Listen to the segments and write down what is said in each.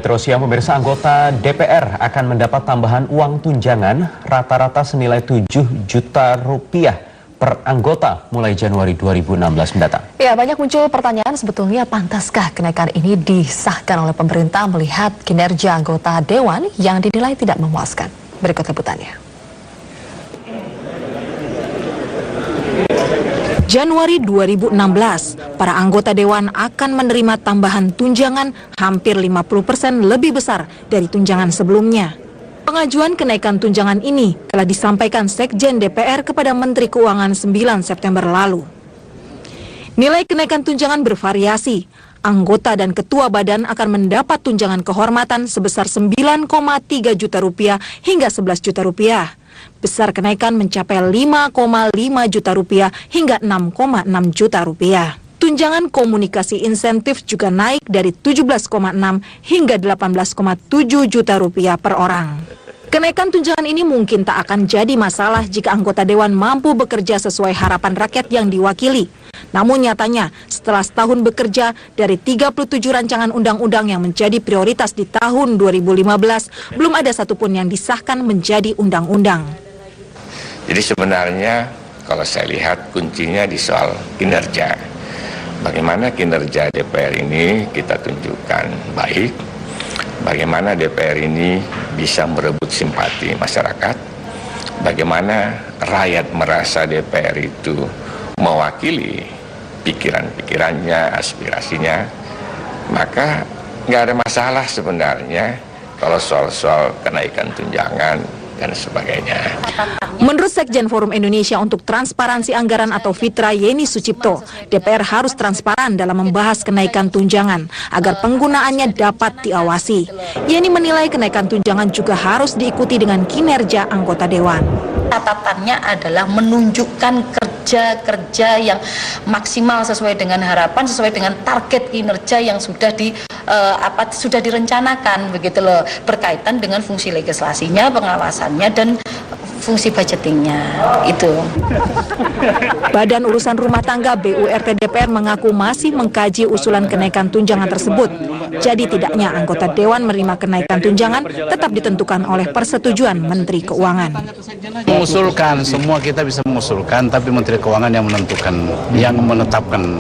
Metro Siang, pemirsa, anggota DPR akan mendapat tambahan uang tunjangan rata-rata senilai 7 juta rupiah per anggota mulai Januari 2016 mendatang. Ya, banyak muncul pertanyaan sebetulnya pantaskah kenaikan ini disahkan oleh pemerintah melihat kinerja anggota Dewan yang dinilai tidak memuaskan. Berikut liputannya. Januari 2016, para anggota Dewan akan menerima tambahan tunjangan hampir 50% lebih besar dari tunjangan sebelumnya. Pengajuan kenaikan tunjangan ini telah disampaikan Sekjen DPR kepada Menteri Keuangan 9 September lalu. Nilai kenaikan tunjangan bervariasi. Anggota dan ketua badan akan mendapat tunjangan kehormatan sebesar 9,3 juta rupiah hingga 11 juta rupiah. Besar kenaikan mencapai 5,5 juta rupiah hingga 6,6 juta rupiah. Tunjangan komunikasi insentif juga naik dari 17,6 hingga 18,7 juta rupiah per orang. Kenaikan tunjangan ini mungkin tak akan jadi masalah jika anggota Dewan mampu bekerja sesuai harapan rakyat yang diwakili. Namun nyatanya, setelah setahun bekerja, dari 37 rancangan undang-undang yang menjadi prioritas di tahun 2015, belum ada satupun yang disahkan menjadi undang-undang. Jadi sebenarnya kalau saya lihat kuncinya di soal kinerja. Bagaimana kinerja DPR ini kita tunjukkan baik, bagaimana DPR ini bisa merebut simpati masyarakat, bagaimana rakyat merasa DPR itu mewakili pikiran-pikirannya, aspirasinya, maka nggak ada masalah sebenarnya kalau soal-soal kenaikan tunjangan dan sebagainya. Menurut Sekjen Forum Indonesia untuk Transparansi Anggaran atau Fitra Yeni Sucipto, DPR harus transparan dalam membahas kenaikan tunjangan agar penggunaannya dapat diawasi. Yeni menilai kenaikan tunjangan juga harus diikuti dengan kinerja anggota Dewan. Catatannya adalah menunjukkan kerja yang maksimal sesuai dengan harapan, sesuai dengan target kinerja yang sudah direncanakan, begitu loh, berkaitan dengan fungsi legislasinya, pengawasannya, dan fungsi budgetingnya itu. Badan Urusan Rumah Tangga BURT DPR mengaku masih mengkaji usulan kenaikan tunjangan tersebut. Jadi tidaknya anggota Dewan menerima kenaikan tunjangan tetap ditentukan oleh persetujuan Menteri Keuangan. Mengusulkan, semua kita bisa mengusulkan, tapi Menteri Keuangan yang menentukan, yang menetapkan.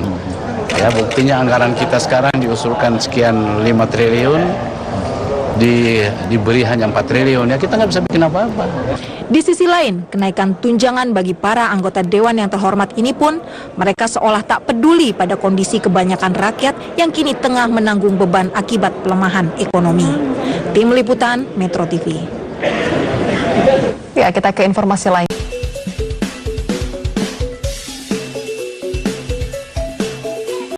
Ya, buktinya anggaran kita sekarang diusulkan sekian 5 triliun, diberi hanya 4 triliun, ya kita nggak bisa bikin apa-apa. Di sisi lain, kenaikan tunjangan bagi para anggota Dewan yang terhormat ini pun, mereka seolah tak peduli pada kondisi kebanyakan rakyat yang kini tengah menanggung beban akibat pelemahan ekonomi. Tim Liputan Metro TV. Ya, kita ke informasi lain.